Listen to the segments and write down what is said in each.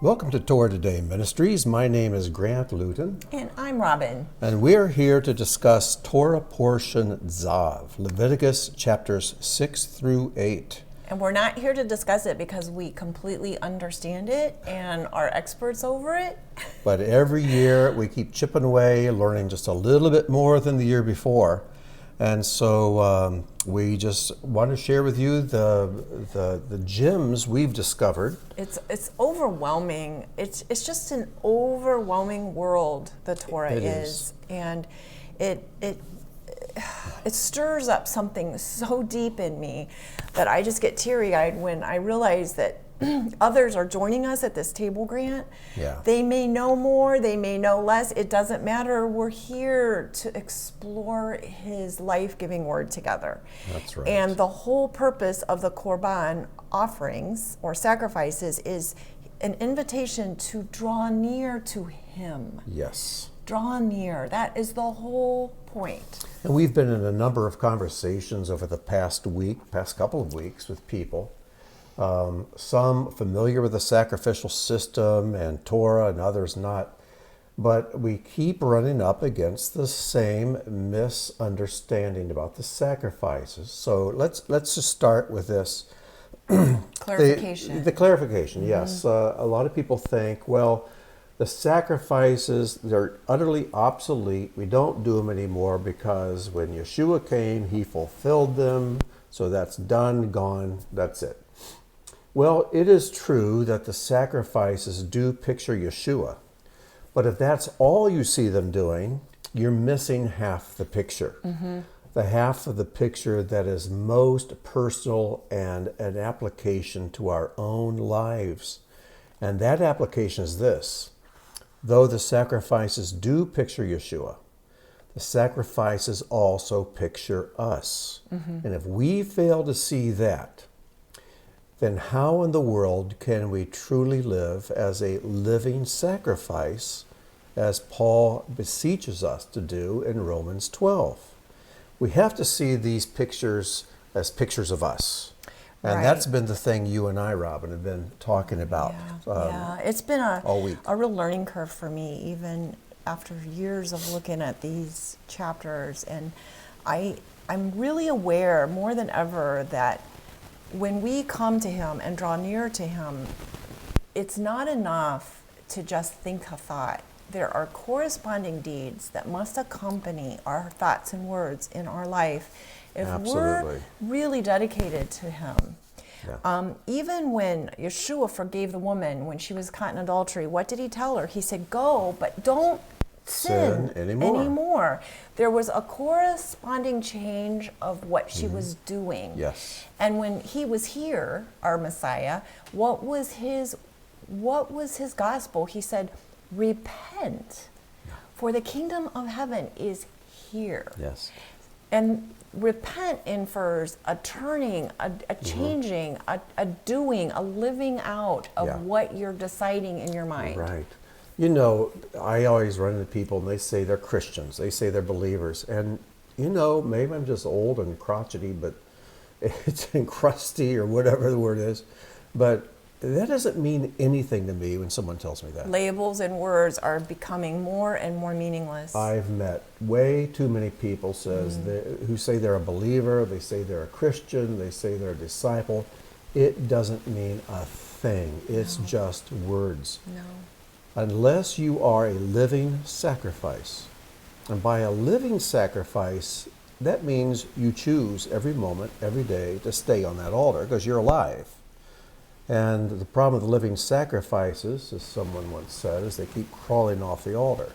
Welcome to Torah Today Ministries. My name is Grant Luton. And I'm Robin. And we're here to discuss Torah portion Tzav, Leviticus chapters 6 through 8. And we're not here to discuss it because we completely understand it and are experts over it. But every year we keep chipping away, learning just a little bit more than the year before. And so we just want to share with you the gems we've discovered. It's overwhelming. It's just an overwhelming world, the Torah is. And it stirs up something so deep in me that I just get teary-eyed when I realize that others are joining us at this table, Grant. Yeah. They may know more, they may know less. It doesn't matter. We're here to explore his life-giving word together. That's right. And the whole purpose of the Korban offerings or sacrifices is an invitation to draw near to him. Yes. Draw near. That is the whole point. And we've been in a number of conversations over the past couple of weeks with people. Some familiar with the sacrificial system and Torah and others not. But we keep running up against the same misunderstanding about the sacrifices. So let's just start with this. Clarification. The clarification, yes. A lot of people think, well, the sacrifices, they're utterly obsolete. We don't do them anymore because when Yeshua came, he fulfilled them. So that's done, gone, that's it. Well, it is true that the sacrifices do picture Yeshua. But if that's all you see them doing, you're missing half the picture. Mm-hmm. The half of the picture that is most personal and an application to our own lives. And that application is this. Though the sacrifices do picture Yeshua, the sacrifices also picture us. Mm-hmm. And if we fail to see that, then how in the world can we truly live as a living sacrifice, as Paul beseeches us to do in Romans 12? We have to see these pictures as pictures of us. And that's been the thing you and I, Robin, have been talking about It's been all week. A real learning curve for me, even after years of looking at these chapters. And I'm really aware more than ever that when we come to him and draw near to him, it's not enough to just think a thought. There are corresponding deeds that must accompany our thoughts and words in our life if we're really dedicated to him. Yeah. Even when Yeshua forgave the woman when she was caught in adultery, what did he tell her? He said, go, but don't sin anymore. There was a corresponding change of what she was doing. Yes. And when he was here, our Messiah, what was his gospel? He said, repent, for the kingdom of heaven is here. Yes. And repent infers a turning, a changing, a doing, a living out of what you're deciding in your mind. Right. You know, I always run into people and they say they're Christians. They say they're believers. And, you know, maybe I'm just old and crotchety, but it's crusty or whatever the word is. But that doesn't mean anything to me when someone tells me that. Labels and words are becoming more and more meaningless. I've met way too many people who say they're a believer, they say they're a Christian, they say they're a disciple. It doesn't mean a thing. It's just words. No. Unless you are a living sacrifice. And by a living sacrifice, that means you choose every moment, every day to stay on that altar because you're alive. And the problem with living sacrifices, as someone once said, is they keep crawling off the altar.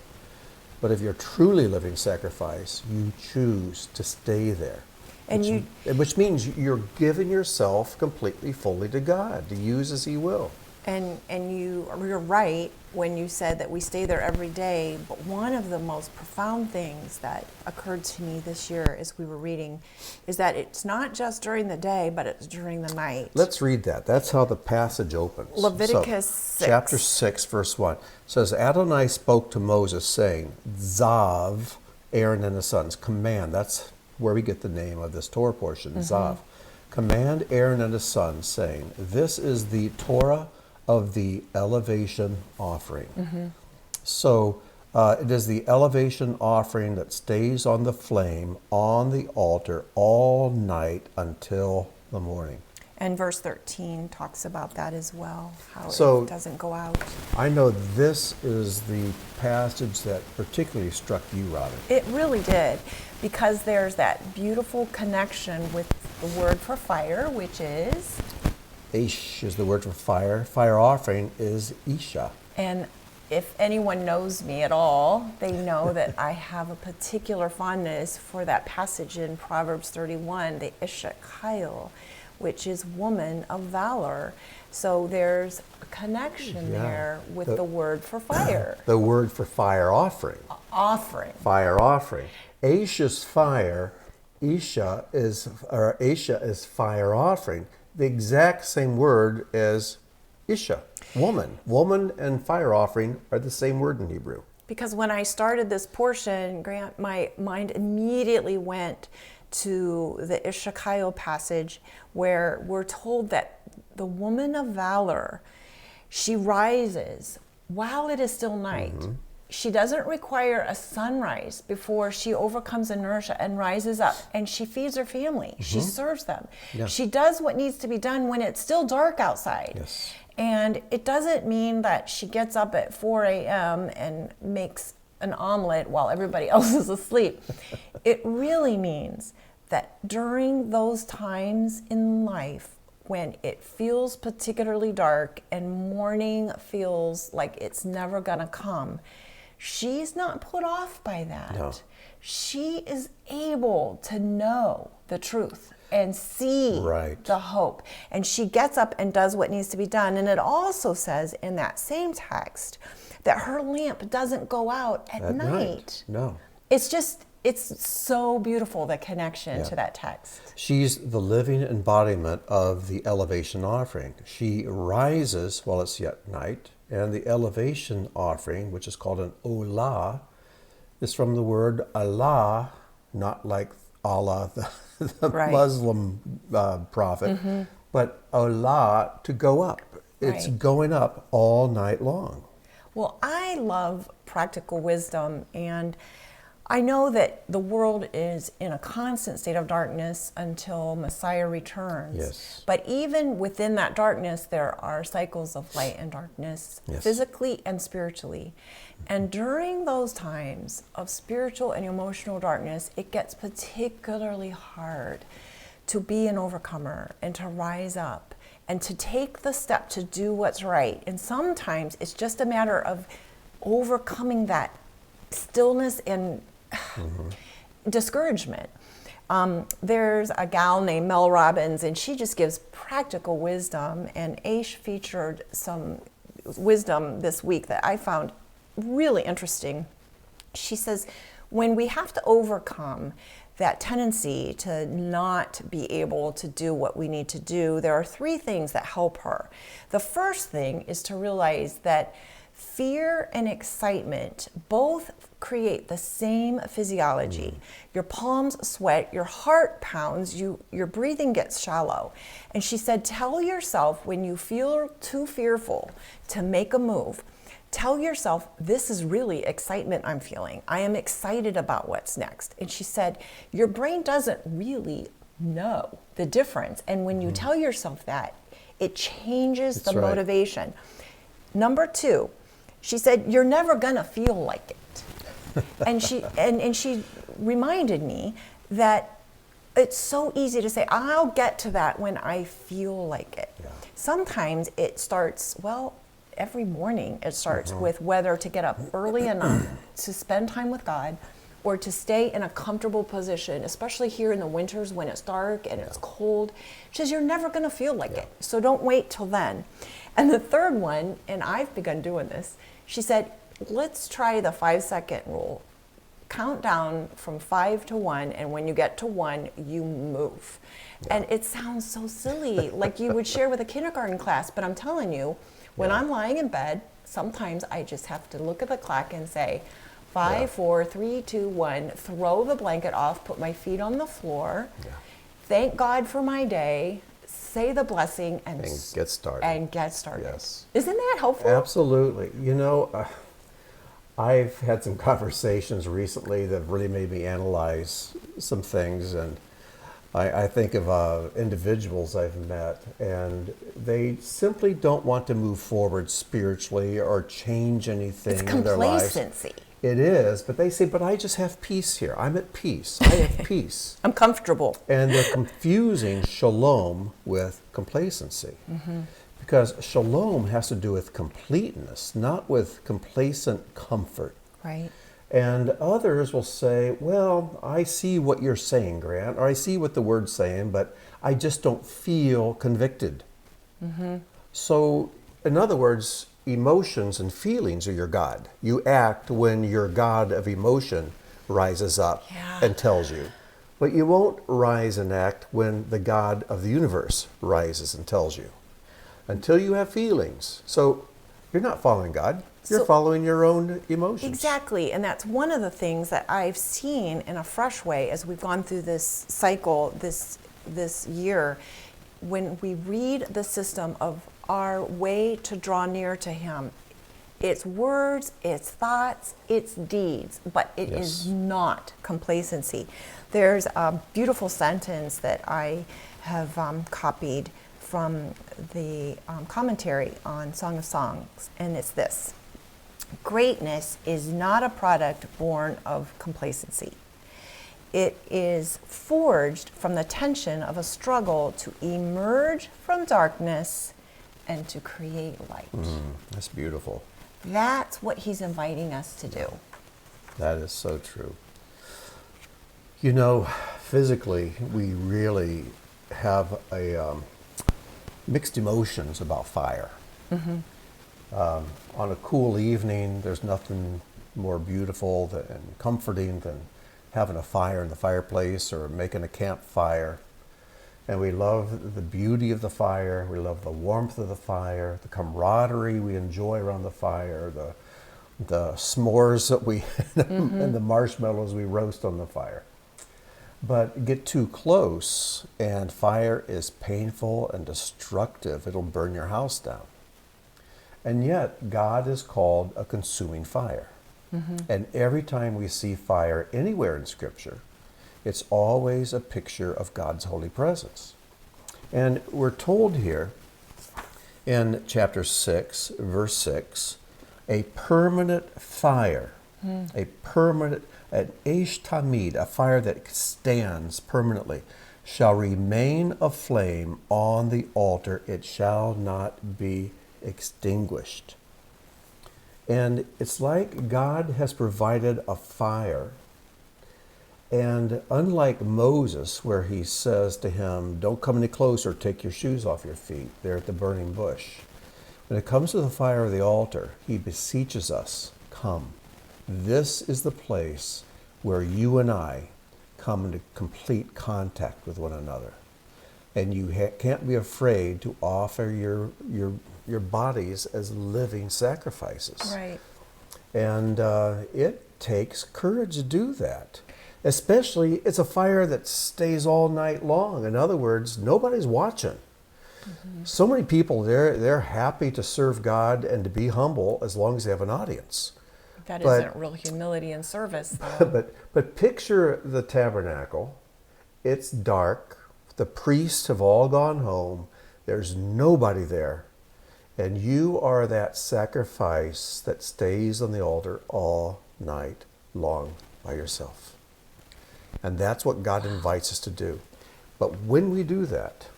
But if you're truly living sacrifice, you choose to stay there. And which means you're giving yourself completely, fully to God, to use as he will. And you're right when you said that we stay there every day, but one of the most profound things that occurred to me this year as we were reading is that it's not just during the day, but it's during the night. Let's read that. That's how the passage opens. Leviticus 6. Chapter 6, verse 1 says, Adonai spoke to Moses, saying, Tzav, Aaron and his sons, command. That's where we get the name of this Torah portion, Tzav. Command Aaron and his sons, saying, This is the Torah of the elevation offering. So it is the elevation offering that stays on the flame on the altar all night until the morning. And verse 13 talks about that as well, how So- it doesn't go out. I know this is the passage that particularly struck you, Robin. It really did, because there's that beautiful connection with the word for fire, which is, Ish is the word for fire. Fire offering is Isha. and if anyone knows me at all, they know that I have a particular fondness for that passage in Proverbs 31, the Isha, which is woman of valor. So there's a connection Yeah. there with the word for fire. The word for fire offering. Offering. Fire offering. Isha's fire. Isha is fire offering. The exact same word as Isha, woman. Woman and fire offering are the same word in Hebrew. Because when I started this portion, Grant, my mind immediately went to the Ishakayo passage where we're told that the woman of valor, she rises while it is still night. She doesn't require a sunrise before she overcomes inertia and rises up, and she feeds her family. She serves them. Yeah. She does what needs to be done when it's still dark outside. Yes. And it doesn't mean that she gets up at 4 a.m. and makes an omelet while everybody else is asleep. It really means that during those times in life when it feels particularly dark and morning feels like it's never gonna come, she's not put off by that. No. She is able to know the truth and see Right. the hope. And she gets up and does what needs to be done. And it also says in that same text that her lamp doesn't go out at night. No. It's so beautiful, the connection to that text. She's the living embodiment of the elevation offering. She rises while it's yet night, and the elevation offering, which is called an olah, is from the word Allah, not like Allah, the Right. Muslim prophet, but olah, to go up. It's Right. going up all night long. Well, I love practical wisdom, and I know that the world is in a constant state of darkness until Messiah returns. Yes. But even within that darkness, there are cycles of light and darkness, Yes. physically and spiritually. And during those times of spiritual and emotional darkness, it gets particularly hard to be an overcomer and to rise up and to take the step to do what's right. And sometimes it's just a matter of overcoming that stillness and discouragement. There's a gal named Mel Robbins, and she just gives practical wisdom. And Aish featured some wisdom this week that I found really interesting. She says, when we have to overcome that tendency to not be able to do what we need to do, there are three things that help her. The first thing is to realize that fear and excitement both create the same physiology. Your palms sweat, your heart pounds, your breathing gets shallow. And she said, tell yourself when you feel too fearful to make a move, tell yourself, this is really excitement I'm feeling. I am excited about what's next. And she said, your brain doesn't really know the difference. And when you tell yourself that, it changes the right. motivation. Number two, she said, you're never gonna feel like it. And she reminded me that it's so easy to say, I'll get to that when I feel like it. Yeah. Sometimes it starts, every morning it starts with whether to get up early enough to spend time with God or to stay in a comfortable position, especially here in the winters when it's dark and it's cold. She says, you're never gonna feel like it, so don't wait till then. And the third one, and I've begun doing this, she said, let's try the 5-second rule. Count down from 5 to 1, and when you get to 1, you move. And it sounds so silly, like you would share with a kindergarten class, but I'm telling you, when I'm lying in bed, sometimes I just have to look at the clock and say, 5, 4, 3, 2, 1, throw the blanket off, put my feet on the floor, thank God for my day, say the blessing and get started. Yes. Isn't that helpful? Absolutely. I've had some conversations recently that really made me analyze some things, and I think of individuals I've met, and they simply don't want to move forward spiritually or change anything in their lives. Complacency. It is, but they say, but I just have peace here. I'm at peace. I have peace. I'm comfortable. And they're confusing shalom with complacency. Because shalom has to do with completeness, not with complacent comfort. Right. And others will say, well, I see what you're saying, Grant, or I see what the word's saying, but I just don't feel convicted. So, in other words, emotions and feelings are your God. You act when your God of emotion rises up and tells you. But you won't rise and act when the God of the universe rises and tells you. Until you have feelings. So you're not following God. You're following your own emotions. Exactly. And that's one of the things that I've seen in a fresh way as we've gone through this cycle this year. When we read the system of our way to draw near to Him, it's words, it's thoughts, it's deeds, but it is not complacency. There's a beautiful sentence that I have copied from the commentary on Song of Songs, and it's this: greatness is not a product born of complacency. It is forged from the tension of a struggle to emerge from darkness and to create light. That's beautiful. That's what He's inviting us to do. That is so true. Physically, we really have a mixed emotions about fire. On a cool evening, there's nothing more beautiful and comforting than having a fire in the fireplace or making a campfire. And we love the beauty of the fire. We love the warmth of the fire, the camaraderie we enjoy around the fire, the s'mores that we and the marshmallows we roast on the fire. But get too close and fire is painful and destructive. It'll burn your house down. And yet God is called a consuming fire. And every time we see fire anywhere in Scripture, it's always a picture of God's holy presence. And we're told here in chapter 6, verse 6, a permanent fire, an tamid, a fire that stands permanently, shall remain aflame on the altar. It shall not be extinguished. And it's like God has provided a fire. And unlike Moses, where He says to him, don't come any closer, take your shoes off your feet, there at the burning bush. When it comes to the fire of the altar, He beseeches us, come. This is the place where you and I come into complete contact with one another. And you can't be afraid to offer your bodies as living sacrifices. Right. And it takes courage to do that. Especially, it's a fire that stays all night long. In other words, nobody's watching. So many people, they're happy to serve God and to be humble as long as they have an audience. That isn't real humility and service, though. But picture the tabernacle. It's dark. The priests have all gone home. There's nobody there. And you are that sacrifice that stays on the altar all night long by yourself. And that's what God invites us to do. But when we do that,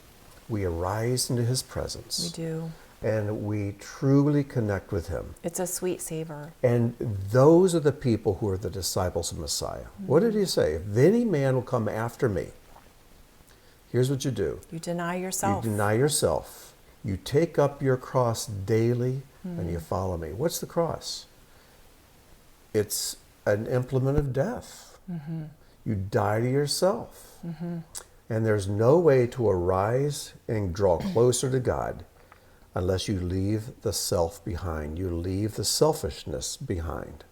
we arise into His presence. We do. And we truly connect with Him. It's a sweet savor. And those are the people who are the disciples of Messiah. What did He say? If any man will come after me, here's what you do. You deny yourself. You deny yourself. You take up your cross daily and you follow me. What's the cross? It's an implement of death. You die to yourself. And there's no way to arise and draw closer to God unless you leave the self behind. You leave the selfishness behind.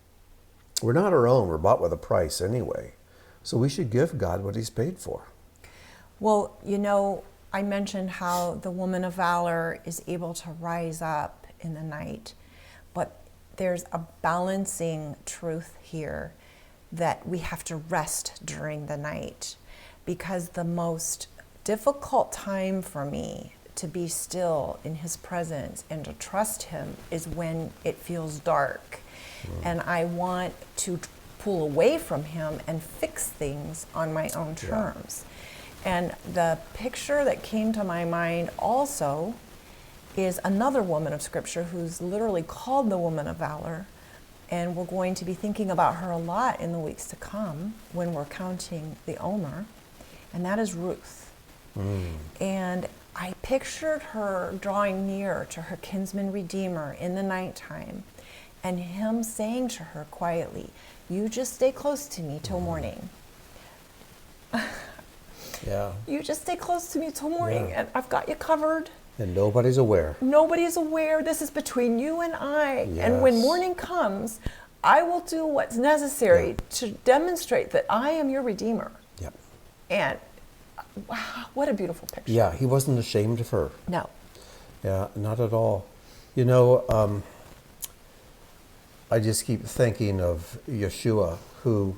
We're not our own. We're bought with a price anyway. So we should give God what He's paid for. Well, I mentioned how the woman of valor is able to rise up in the night, but there's a balancing truth here that we have to rest during the night, because the most difficult time for me to be still in his presence and to trust him is when it feels dark. And I want to pull away from him and fix things on my own terms. And the picture that came to my mind also is another woman of Scripture who's literally called the woman of valor. And we're going to be thinking about her a lot in the weeks to come when we're counting the Omer. And that is Ruth. And I pictured her drawing near to her kinsman redeemer in the nighttime, and him saying to her quietly, "You just stay close to me till morning." You just stay close to me till morning, and I've got you covered. And nobody's aware. Nobody's aware. This is between you and I. And when morning comes, I will do what's necessary to demonstrate that I am your redeemer. And wow, what a beautiful picture. Yeah, he wasn't ashamed of her. No. Yeah, not at all. You know, I just keep thinking of Yeshua, who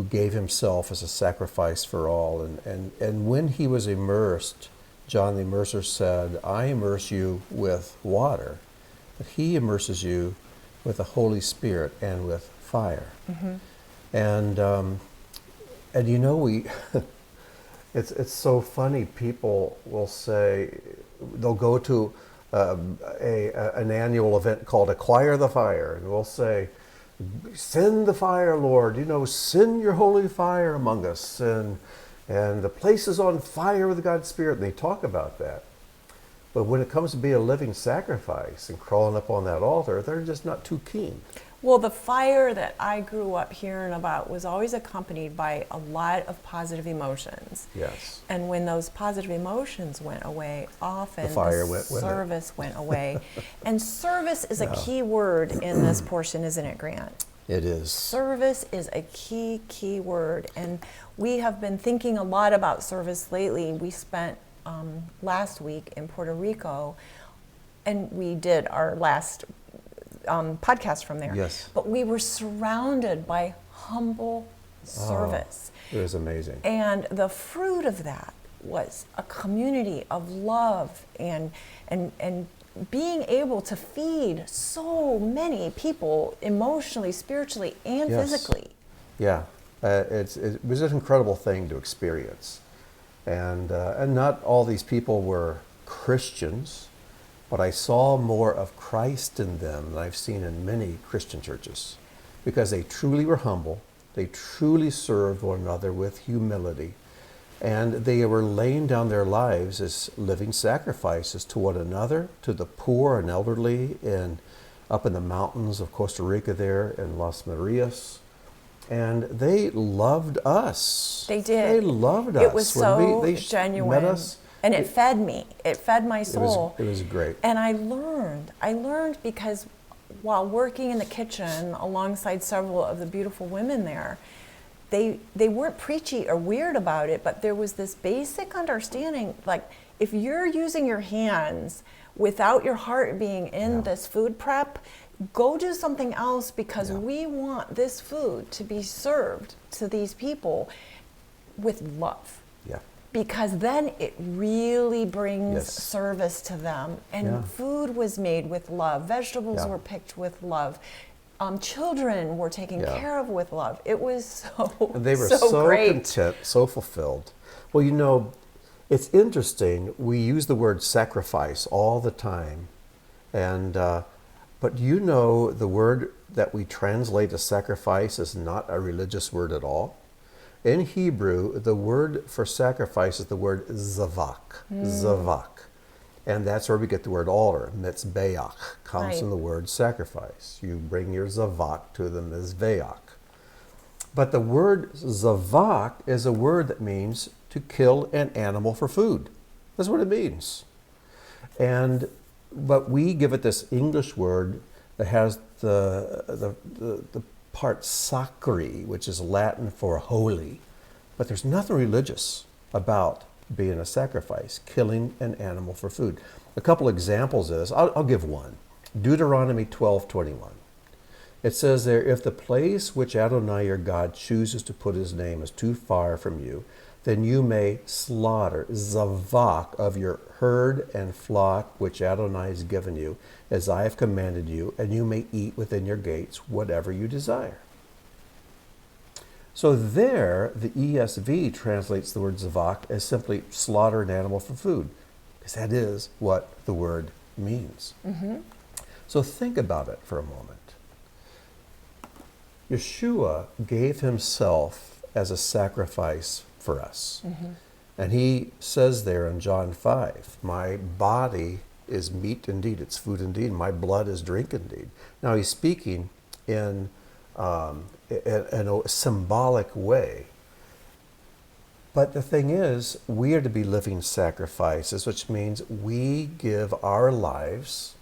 gave himself as a sacrifice for all. And when he was immersed, John the Immerser said, "I immerse you with water, but he immerses you with the Holy Spirit and with fire." And you know, it's so funny. People will say, they'll go to an annual event called Acquire the Fire, and we'll say, "Send the fire, Lord, you know, send your holy fire among us, and the place is on fire with God's Spirit," and they talk about that. But when it comes to be a living sacrifice and crawling up on that altar, they're just not too keen. Well, the fire that I grew up hearing about was always accompanied by a lot of positive emotions. Yes. And when those positive emotions went away, often the fire the went service went away. And service is a key word in this portion, isn't it, Grant? It is. Service is a key word. And we have been thinking a lot about service lately. We spent last week in Puerto Rico, and we did our last podcast from there. Yes. But we were surrounded by humble service. It was amazing. And the fruit of that was a community of love and being able to feed so many people emotionally, spiritually, and physically. Yeah, it was an incredible thing to experience. And not all these people were Christians, but I saw more of Christ in them than I've seen in many Christian churches, because they truly were humble, they truly served one another with humility, and they were laying down their lives as living sacrifices to one another, to the poor and elderly, up in the mountains of Costa Rica there in Las Marias. And they loved us. They did. They loved us. It was so genuine. Met us, and it fed me. It fed my soul. It was great. And I learned because while working in the kitchen alongside several of the beautiful women there, they weren't preachy or weird about it, but there was this basic understanding, like, if you're using your hands without your heart being in this food prep, go do something else, because we want this food to be served to these people with love. Yeah. Because then it really brings service to them. And food was made with love. Vegetables were picked with love. Children were taken care of with love. It was so and they were so great. Content, so fulfilled. Well, you know, it's interesting. We use the word sacrifice all the time. And but you know, the word that we translate as sacrifice is not a religious word at all. In Hebrew, the word for sacrifice is the word zavak, zavak. And that's where we get the word altar. Mitzbeach comes from the word sacrifice. You bring your zavak to the mizbeach. But the word zavak is a word that means to kill an animal for food. That's what it means. But we give it this English word that has the part sacri, which is Latin for holy. But there's nothing religious about being a sacrifice, killing an animal for food. A couple examples of this. I'll give one. Deuteronomy 12:21. It says there, if the place which Adonai your God chooses to put his name is too far from you, then you may slaughter zavak of your herd and flock which Adonai has given you, as I have commanded you, and you may eat within your gates whatever you desire. So there, the ESV translates the word zavak as simply slaughter an animal for food, because that is what the word means. Mm-hmm. So think about it for a moment. Yeshua gave himself as a sacrifice for us. Mm-hmm. And he says there in John 5, my body is meat indeed, it's food indeed, my blood is drink indeed. Now he's speaking in a symbolic way. But the thing is, we are to be living sacrifices, which means we give our lives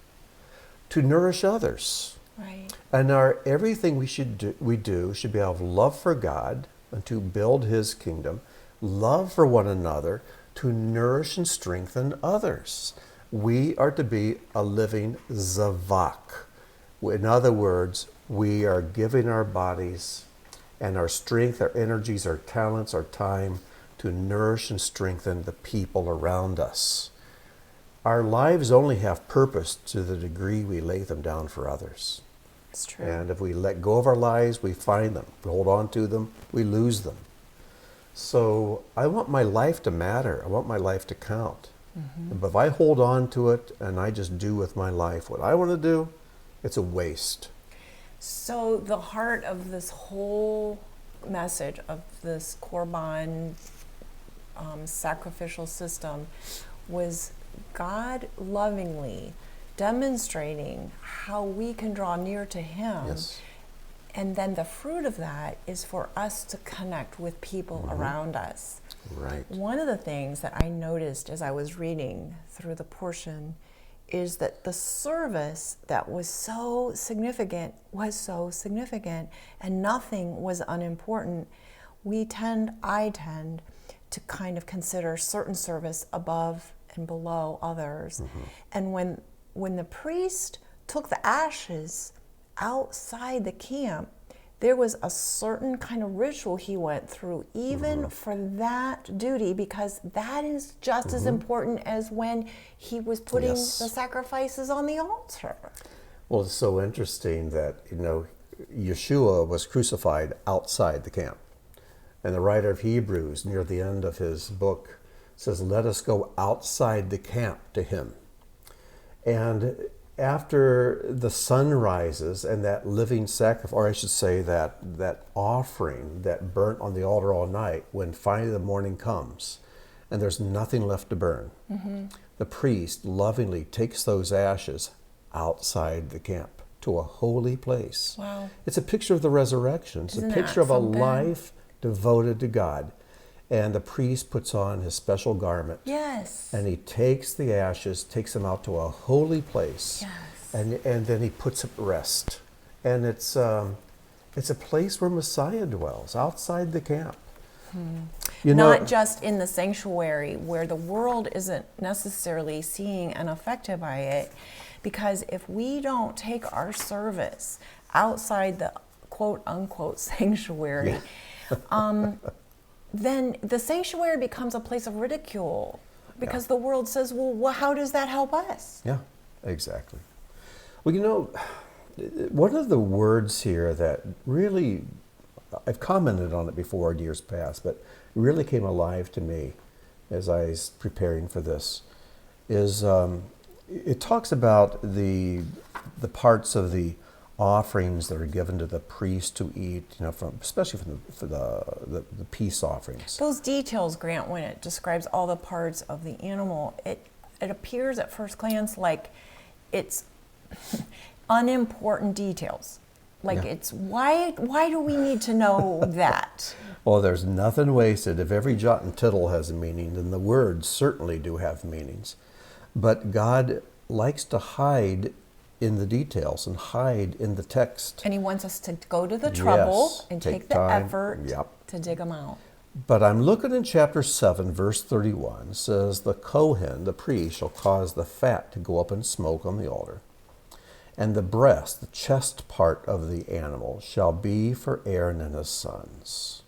to nourish others. Right. And everything we do should be out of love for God and to build his kingdom, love for one another, to nourish and strengthen others. We are to be a living zavak. In other words, we are giving our bodies and our strength, our energies, our talents, our time to nourish and strengthen the people around us. Our lives only have purpose to the degree we lay them down for others. It's true. And if we let go of our lives, we find them. If we hold on to them, we lose them. So I want my life to matter. I want my life to count. Mm-hmm. But if I hold on to it and I just do with my life what I want to do, it's a waste. So the heart of this whole message of this Korban sacrificial system was God lovingly demonstrating how we can draw near to him. Yes. And then the fruit of that is for us to connect with people Mm-hmm. around us. Right. One of the things that I noticed as I was reading through the portion is that the service that was so significant, and nothing was unimportant. I tend to kind of consider certain service above and below others. Mm-hmm. And when the priest took the ashes outside the camp, there was a certain kind of ritual he went through, even for that duty, because that is just as important as when he was putting the sacrifices on the altar. Well, it's so interesting that, Yeshua was crucified outside the camp. And the writer of Hebrews, near the end of his book, says, let us go outside the camp to him. And after the sun rises and that living sacrifice, or I should say that offering that burnt on the altar all night, when finally the morning comes and there's nothing left to burn, the priest lovingly takes those ashes outside the camp to a holy place. Wow. It's a picture of the resurrection. It's Isn't a picture of a something? life devoted to God. And the priest puts on his special garment. Yes. And he takes the ashes, takes them out to a holy place. Yes. And then he puts them at rest. And it's a place where Messiah dwells, outside the camp. Not just in the sanctuary where the world isn't necessarily seeing and affected by it. Because if we don't take our service outside the quote unquote sanctuary, then the sanctuary becomes a place of ridicule, because the world says, well, how does that help us? Yeah, exactly. Well, one of the words here that really, I've commented on it before in years past, but really came alive to me as I was preparing for this, is it talks about the parts of the offerings that are given to the priest to eat, especially for the peace offerings. Those details, Grant, when it describes all the parts of the animal, it appears at first glance like it's unimportant details. Like it's why do we need to know that? Well, there's nothing wasted. If every jot and tittle has a meaning, then the words certainly do have meanings. But God likes to hide in the details and hide in the text. And he wants us to go to the trouble and take the time. effort to dig them out. But I'm looking in chapter 7, verse 31. It says, the Kohen, the priest, shall cause the fat to go up in smoke on the altar. And the breast, the chest part of the animal, shall be for Aaron and his sons.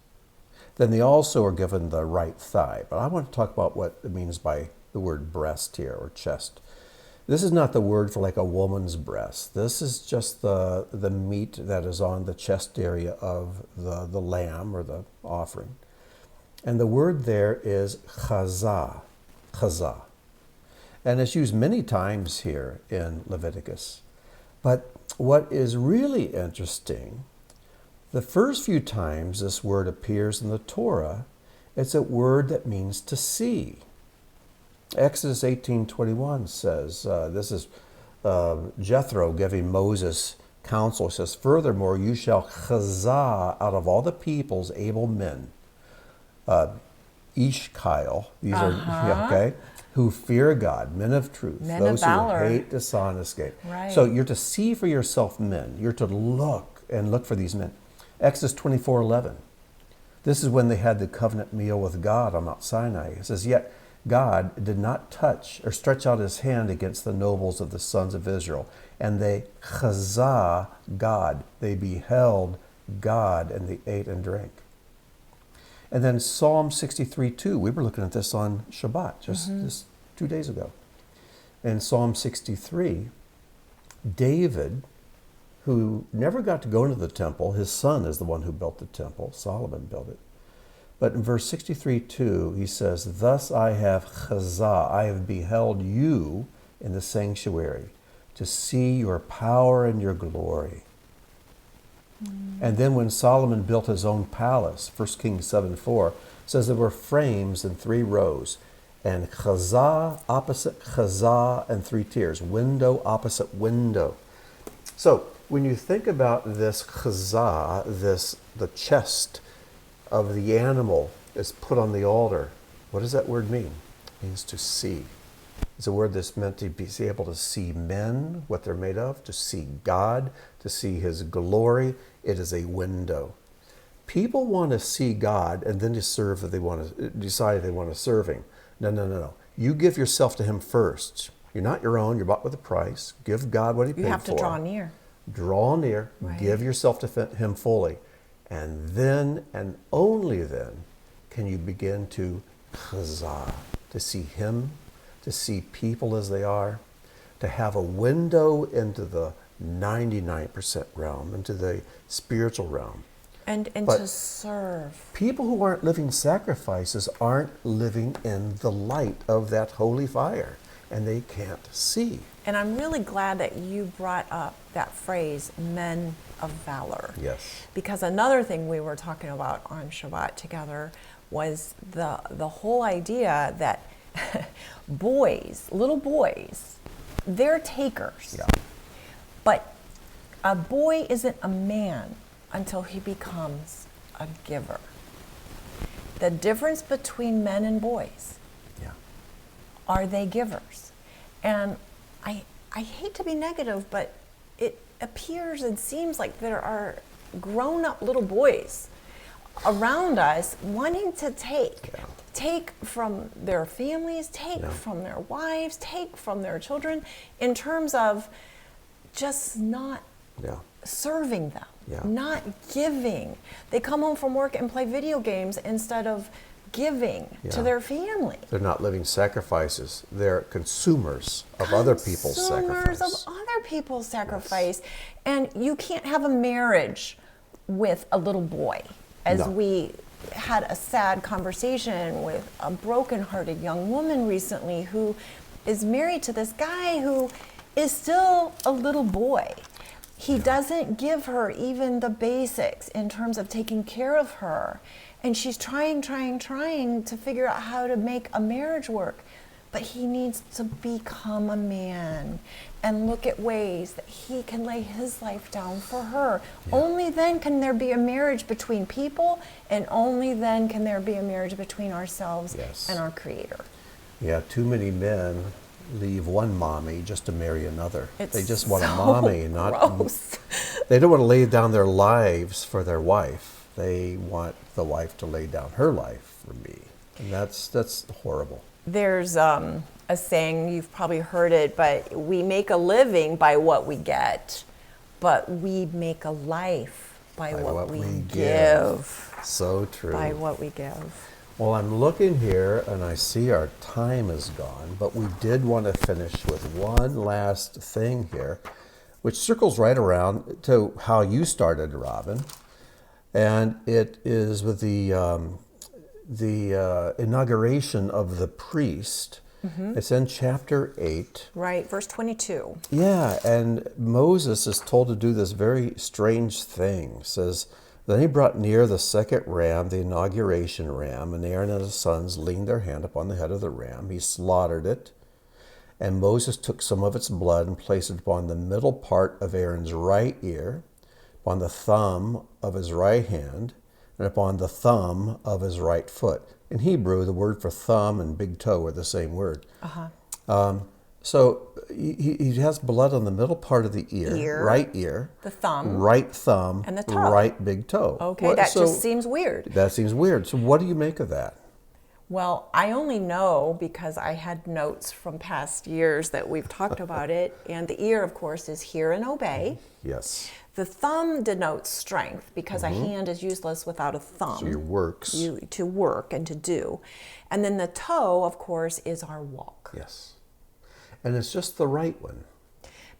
Then they also are given the right thigh. But I want to talk about what it means by the word breast here, or chest. This is not the word for like a woman's breast. This is just the meat that is on the chest area of the lamb or the offering. And the word there is chazah, chazah. And it's used many times here in Leviticus. But what is really interesting, the first few times this word appears in the Torah, it's a word that means to see. Exodus 18:21 says, this is Jethro giving Moses counsel. It says, furthermore, you shall chazah out of all the peoples able men. Ishkael, these are, okay, who fear God, men of truth, Men those of who valor. hate dishonesty. Right. So you're to see for yourself men. You're to look for these men. Exodus 24:11. This is when they had the covenant meal with God on Mount Sinai. It says, yet God did not touch or stretch out his hand against the nobles of the sons of Israel, and they chazah God. They beheld God, and they ate and drank. And then Psalm 63:2. We were looking at this on Shabbat just 2 days ago. In Psalm 63, David, who never got to go into the temple, his son is the one who built the temple. Solomon built it. But in verse 63:2, he says, thus I have chazah, I have beheld you in the sanctuary, to see your power and your glory. And then when Solomon built his own palace, 1 Kings 7:4, says there were frames in 3 rows, and chazah opposite chazah and 3 tiers, window opposite window. So when you think about this chazah, the chest of the animal is put on the altar, what does that word mean? It means to see. It's a word that's meant to be able to see men, what they're made of, to see God, to see his glory. It is a window. People want to see God and then decide if they want to serve him. No. You give yourself to him first. You're not your own. You're bought with a price. Give God what he paid for. You have to draw near. Draw near. Right. Give yourself to him fully. And then, and only then, can you begin to chazah, to see him, to see people as they are, to have a window into the 99% realm, into the spiritual realm. And But to serve. people who aren't living sacrifices aren't living in the light of that holy fire, and they can't see. And I'm really glad that you brought up that phrase, men of valor. Yes. Because another thing we were talking about on Shabbat together was the whole idea that little boys, they're takers. Yeah. But a boy isn't a man until he becomes a giver. The difference between men and boys, are they givers? And I hate to be negative, but it appears and seems like there are grown-up little boys around us wanting to take from their families, take from their wives, take from their children, in terms of just not serving them, not giving. They come home from work and play video games instead of giving to their family. They're not living sacrifices. They're consumers of other people's sacrifice. Consumers of other people's sacrifice. Yes. And you can't have a marriage with a little boy. As we had a sad conversation with a broken-hearted young woman recently who is married to this guy who is still a little boy. He doesn't give her even the basics in terms of taking care of her. And she's trying to figure out how to make a marriage work. But he needs to become a man and look at ways that he can lay his life down for her. Only then can there be a marriage between people, and only then can there be a marriage between ourselves and our Creator. Yeah, too many men leave one mommy just to marry another. They just want so a mommy, not gross. They don't want to lay down their lives for their wife. They want the wife to lay down her life for me. And that's horrible. There's a saying, you've probably heard it, but we make a living by what we get, but we make a life by what we give. So true. By what we give. Well, I'm looking here and I see our time is gone, but we did want to finish with one last thing here, which circles right around to how you started, Robin. And it is with the inauguration of the priest. Mm-hmm. It's in chapter 8. Right, verse 22. Yeah, and Moses is told to do this very strange thing. It says, then he brought near the second ram, the inauguration ram, and Aaron and his sons leaned their hand upon the head of the ram. He slaughtered it, and Moses took some of its blood and placed it upon the middle part of Aaron's right ear, upon the thumb of his right hand, and upon the thumb of his right foot. In Hebrew, the word for thumb and big toe are the same word. So he has blood on the middle part of the ear, right ear, the thumb, right thumb, and the toe, right big toe. Okay, that just seems weird. That seems weird. So what do you make of that? Well, I only know because I had notes from past years that we've talked about it. And the ear, of course, is hear and obey. Yes. The thumb denotes strength because a hand is useless without a thumb. So your works. To work and to do. And then the toe, of course, is our walk. Yes. And it's just the right one.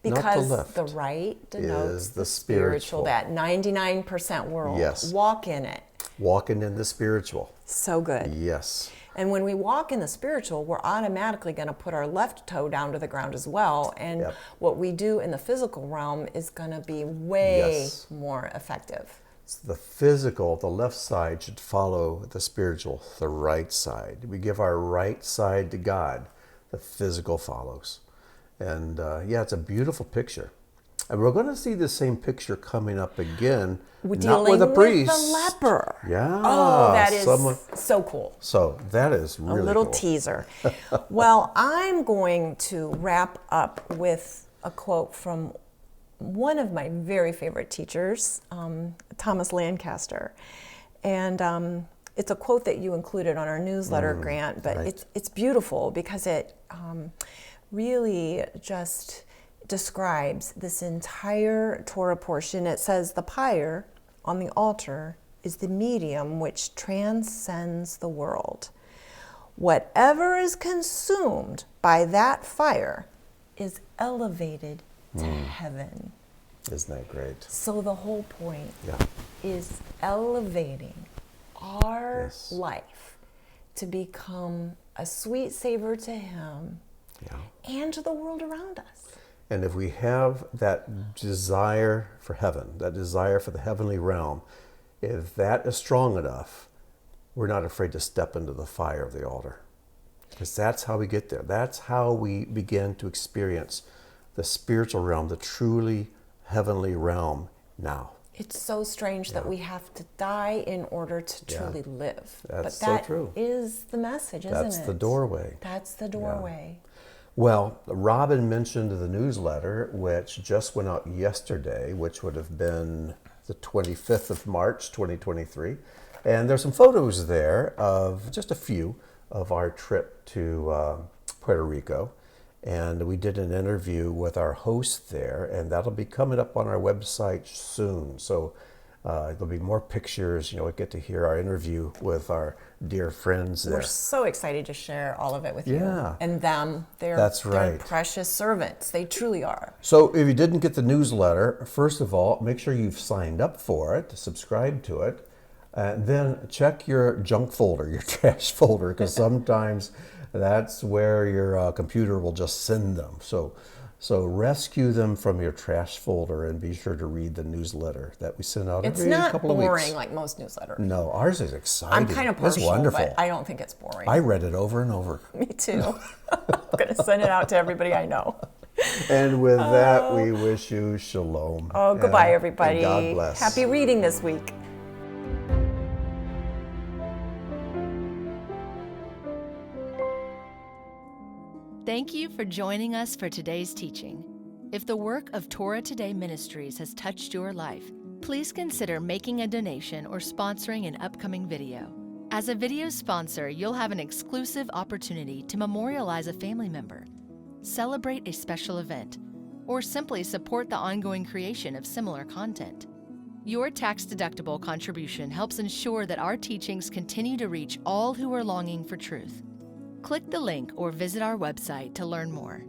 Because not the left. The right denotes the spiritual. That 99% world. Yes. Walk in it. Walking in the spiritual. So good. Yes. And when we walk in the spiritual, we're automatically going to put our left toe down to the ground as well. And what we do in the physical realm is going to be way more effective. So the physical, the left side should follow the spiritual, the right side. We give our right side to God. The physical follows. And it's a beautiful picture. And we're going to see the same picture coming up again, not with a priest. With the leper. Yeah. Oh, that is so cool. So that is really a little cool. Teaser. Well, I'm going to wrap up with a quote from one of my very favorite teachers, Thomas Lancaster. And it's a quote that you included on our newsletter, Grant, but it's beautiful because it really just describes this entire Torah portion. It says, the pyre on the altar is the medium which transcends the world. Whatever is consumed by that fire is elevated to heaven. Isn't that great? So the whole point is elevating our life to become a sweet savor to Him and to the world around us. And if we have that desire for heaven, that desire for the heavenly realm, if that is strong enough, we're not afraid to step into the fire of the altar. Because that's how we get there. That's how we begin to experience the spiritual realm, the truly heavenly realm now. It's so strange that we have to die in order to truly live. That's but that so true. Is the message, isn't it? That's the doorway. That's the doorway. Yeah. Well, Robin mentioned the newsletter, which just went out yesterday, which would have been the 25th of March, 2023. And there's some photos there of just a few of our trip to Puerto Rico. And we did an interview with our host there, and that'll be coming up on our website soon. So there'll be more pictures. We get to hear our interview with our dear friends there. We're so excited to share all of it with you and them. That's right. They're precious servants. They truly are. So if you didn't get the newsletter, first of all, make sure you've signed up for it, subscribe to it, and then check your junk folder, your trash folder, because sometimes that's where your computer will just send them. So rescue them from your trash folder and be sure to read the newsletter that we send out every couple of weeks. It's not boring like most newsletters. No, ours is exciting. I'm kind of partial, it's wonderful. But I don't think it's boring. I read it over and over. Me too. I'm going to send it out to everybody I know. And with that, we wish you shalom. Oh, goodbye, everybody. And God bless. Happy reading this week. Thank you for joining us for today's teaching. If the work of Torah Today Ministries has touched your life, please consider making a donation or sponsoring an upcoming video. As a video sponsor, you'll have an exclusive opportunity to memorialize a family member, celebrate a special event, or simply support the ongoing creation of similar content. Your tax-deductible contribution helps ensure that our teachings continue to reach all who are longing for truth. Click the link or visit our website to learn more.